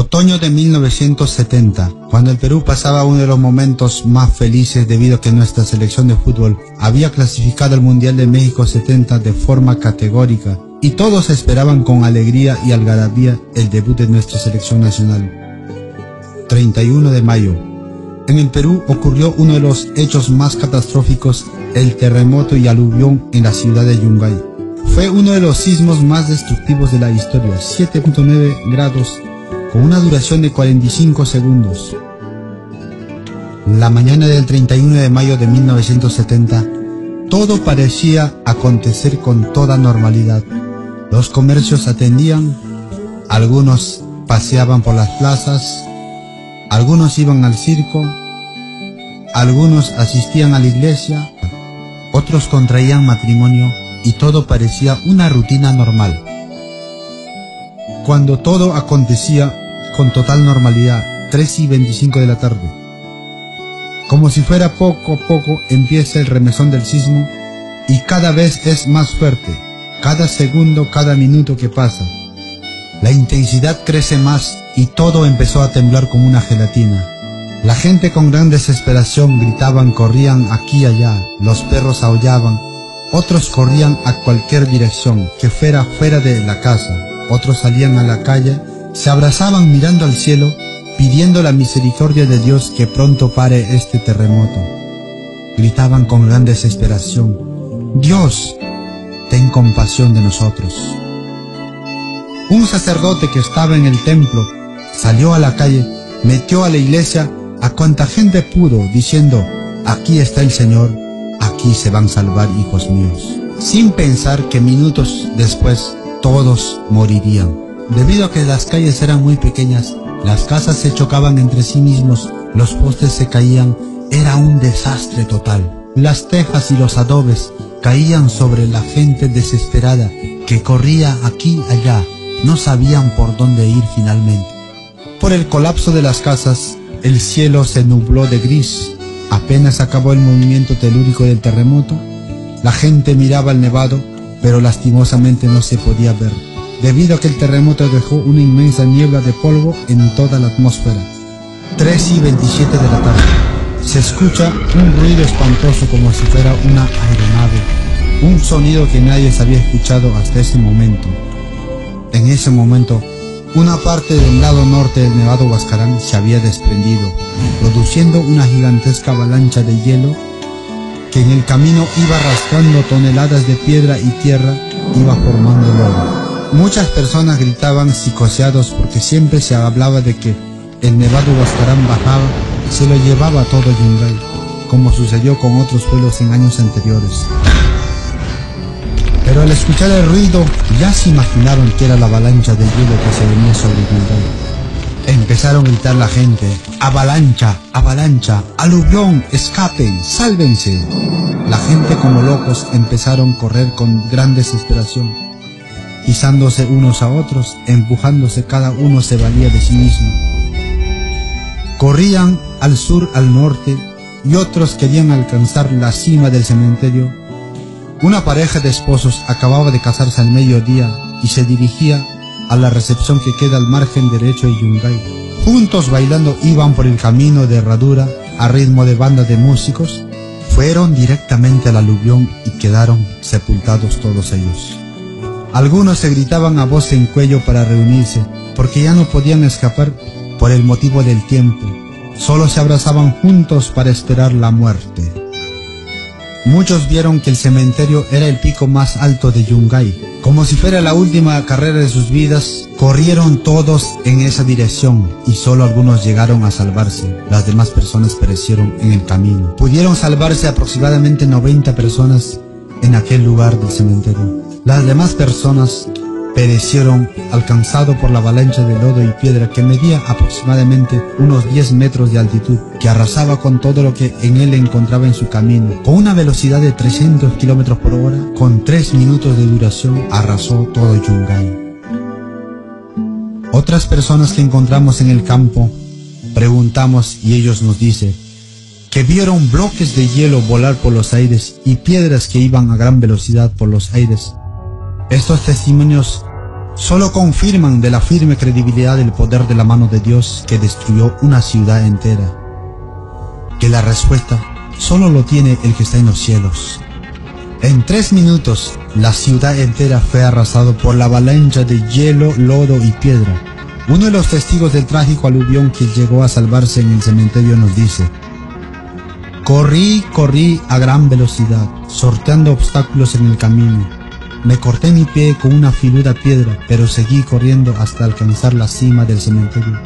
Otoño de 1970, cuando el Perú pasaba uno de los momentos más felices debido a que nuestra selección de fútbol había clasificado al Mundial de México 70 de forma categórica y todos esperaban con alegría y algarabía el debut de nuestra selección nacional. 31 de mayo. En el Perú ocurrió uno de los hechos más catastróficos, el terremoto y aluvión en la ciudad de Yungay. Fue uno de los sismos más destructivos de la historia, 7.9 grados, con una duración de 45 segundos. La mañana del 31 de mayo de 1970, todo parecía acontecer con toda normalidad. Los comercios atendían, algunos paseaban por las plazas, algunos iban al circo, algunos asistían a la iglesia, otros contraían matrimonio y todo parecía una rutina normal. Cuando todo acontecía con total normalidad, 3:25 de la tarde. Como si fuera poco a poco empieza el remesón del sismo y cada vez es más fuerte, cada segundo, cada minuto que pasa. La intensidad crece más y todo empezó a temblar como una gelatina. La gente con gran desesperación gritaban, corrían aquí y allá, los perros aullaban, otros corrían a cualquier dirección, que fuera fuera de la casa, otros salían a la calle, se abrazaban mirando al cielo, pidiendo la misericordia de Dios que pronto pare este terremoto. Gritaban con gran desesperación, Dios, ten compasión de nosotros. Un sacerdote que estaba en el templo salió a la calle, metió a la iglesia a cuanta gente pudo, diciendo, aquí está el Señor, aquí se van a salvar hijos míos, sin pensar que minutos después todos morirían. Debido a que las calles eran muy pequeñas, las casas se chocaban entre sí mismos, los postes se caían, era un desastre total. Las tejas y los adobes caían sobre la gente desesperada que corría aquí y allá, no sabían por dónde ir finalmente. Por el colapso de las casas, el cielo se nubló de gris. Apenas acabó el movimiento telúrico del terremoto, la gente miraba el nevado, pero lastimosamente no se podía ver, debido a que el terremoto dejó una inmensa niebla de polvo en toda la atmósfera. 3:27 de la tarde. Se escucha un ruido espantoso como si fuera una aeronave, un sonido que nadie se había escuchado hasta ese momento. En ese momento, una parte del lado norte del Nevado Huascarán se había desprendido, produciendo una gigantesca avalancha de hielo que en el camino iba arrastrando toneladas de piedra y tierra, iba formando lodo. Muchas personas gritaban psicoseados porque siempre se hablaba de que el Nevado Huascarán bajaba y se lo llevaba todo Yungay, como sucedió con otros pueblos en años anteriores. Pero al escuchar el ruido, ya se imaginaron que era la avalancha de hielo que se venía sobre Yungay. Empezaron a gritar la gente, avalancha, avalancha, aluvión, escapen, sálvense. La gente como locos empezaron a correr con gran desesperación, pisándose unos a otros, empujándose, cada uno se valía de sí mismo. Corrían al sur, al norte, y otros querían alcanzar la cima del cementerio. Una pareja de esposos acababa de casarse al mediodía y se dirigía a la recepción que queda al margen derecho de Yungay. Juntos bailando iban por el camino de herradura a ritmo de banda de músicos. Fueron directamente al aluvión y quedaron sepultados todos ellos. Algunos se gritaban a voz en cuello para reunirse, porque ya no podían escapar por el motivo del tiempo. Solo se abrazaban juntos para esperar la muerte. Muchos vieron que el cementerio era el pico más alto de Yungay. Como si fuera la última carrera de sus vidas, corrieron todos en esa dirección y solo algunos llegaron a salvarse. Las demás personas perecieron en el camino. Pudieron salvarse aproximadamente 90 personas en aquel lugar del cementerio. Las demás personas perecieron alcanzado por la avalancha de lodo y piedra que medía aproximadamente unos 10 metros de altitud, que arrasaba con todo lo que en él encontraba en su camino. Con una velocidad de 300 kilómetros por hora, con 3 minutos de duración, arrasó todo Yungay. Otras personas que encontramos en el campo, preguntamos y ellos nos dicen que vieron bloques de hielo volar por los aires y piedras que iban a gran velocidad por los aires. Estos testimonios solo confirman de la firme credibilidad del poder de la mano de Dios que destruyó una ciudad entera. Que la respuesta solo lo tiene el que está en los cielos. En 3 minutos, la ciudad entera fue arrasada por la avalancha de hielo, lodo y piedra. Uno de los testigos del trágico aluvión que llegó a salvarse en el cementerio nos dice: corrí a gran velocidad, sorteando obstáculos en el camino. Me corté mi pie con una filuda piedra, pero seguí corriendo hasta alcanzar la cima del cementerio.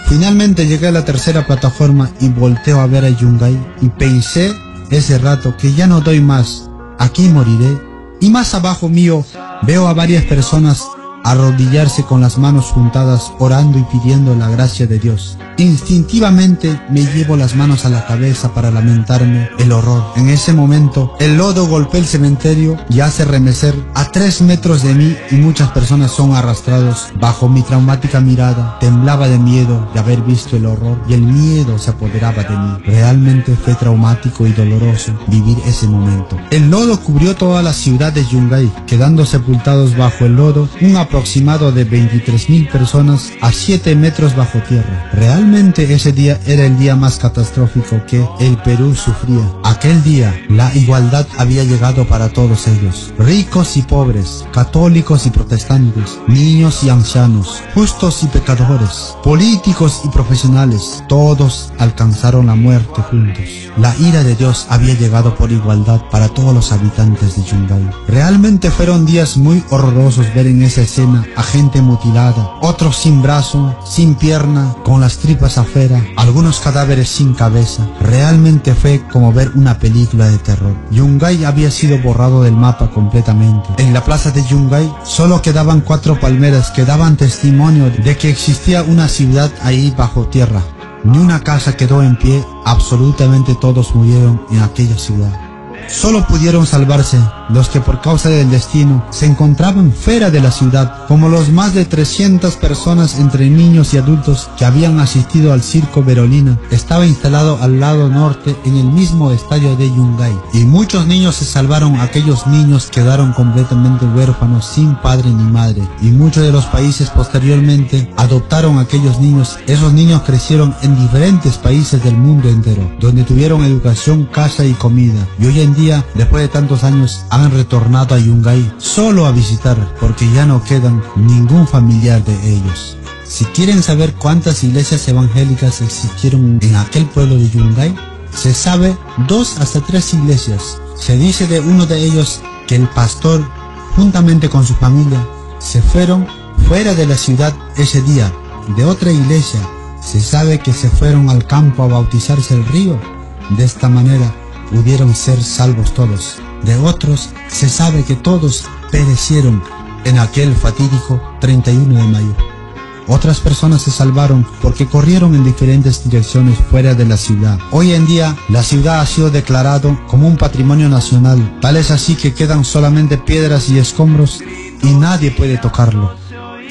Finalmente llegué a la tercera plataforma y volteo a ver a Yungay y pensé ese rato que ya no doy más, aquí moriré. Y más abajo mío veo a varias personas arrodillarse con las manos juntadas, orando y pidiendo la gracia de Dios. Instintivamente me llevo las manos a la cabeza para lamentarme el horror. En ese momento, el lodo golpea el cementerio y hace remecer a 3 metros de mí y muchas personas son arrastrados. Bajo mi traumática mirada, temblaba de miedo de haber visto el horror y el miedo se apoderaba de mí. Realmente fue traumático y doloroso vivir ese momento. El lodo cubrió toda la ciudad de Yungay, quedando sepultados bajo el lodo un aproximado de 23.000 personas a 7 metros bajo tierra. Realmente ese día era el día más catastrófico que el Perú sufría. Aquel día la igualdad había llegado para todos ellos, ricos y pobres, católicos y protestantes, niños y ancianos, justos y pecadores, políticos y profesionales, todos alcanzaron la muerte juntos. La ira de Dios había llegado por igualdad para todos los habitantes de Yungay. Realmente fueron días muy horrorosos ver en esa escena a gente mutilada, otros sin brazo, sin pierna, con las tripas afuera, algunos cadáveres sin cabeza. Realmente fue como ver una película de terror. Yungay había sido borrado del mapa completamente. En la plaza de Yungay solo quedaban 4 palmeras que daban testimonio de que existía una ciudad ahí bajo tierra. Ni una casa quedó en pie, absolutamente todos murieron en aquella ciudad. Solo pudieron salvarse los que por causa del destino se encontraban fuera de la ciudad, como los más de 300 personas entre niños y adultos que habían asistido al circo Berolina. Estaba instalado al lado norte en el mismo estadio de Yungay, y muchos niños se salvaron. Aquellos niños quedaron completamente huérfanos, sin padre ni madre, y muchos de los países posteriormente adoptaron a aquellos niños. Esos niños crecieron en diferentes países del mundo entero, donde tuvieron educación, casa y comida, y hoy en día, después de tantos años, han retornado a Yungay solo a visitar, porque ya no quedan ningún familiar de ellos. Si quieren saber cuántas iglesias evangélicas existieron en aquel pueblo de Yungay, se sabe 2 hasta 3 iglesias. Se dice de uno de ellos que el pastor, juntamente con su familia, se fueron fuera de la ciudad ese día. De otra iglesia, se sabe que se fueron al campo a bautizarse el río. De esta manera, pudieron ser salvos todos. De otros, se sabe que todos perecieron en aquel fatídico 31 de mayo. Otras personas se salvaron porque corrieron en diferentes direcciones fuera de la ciudad. Hoy en día, la ciudad ha sido declarado como un patrimonio nacional. Tal es así que quedan solamente piedras y escombros y nadie puede tocarlo.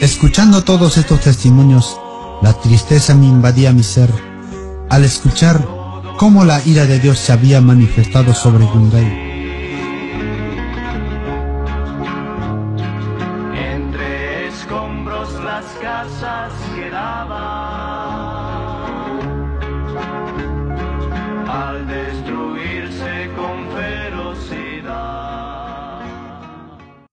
Escuchando todos estos testimonios, la tristeza me invadía mi ser al escuchar cómo la ira de Dios se había manifestado sobre Yungay. Entre escombros las casas quedaban.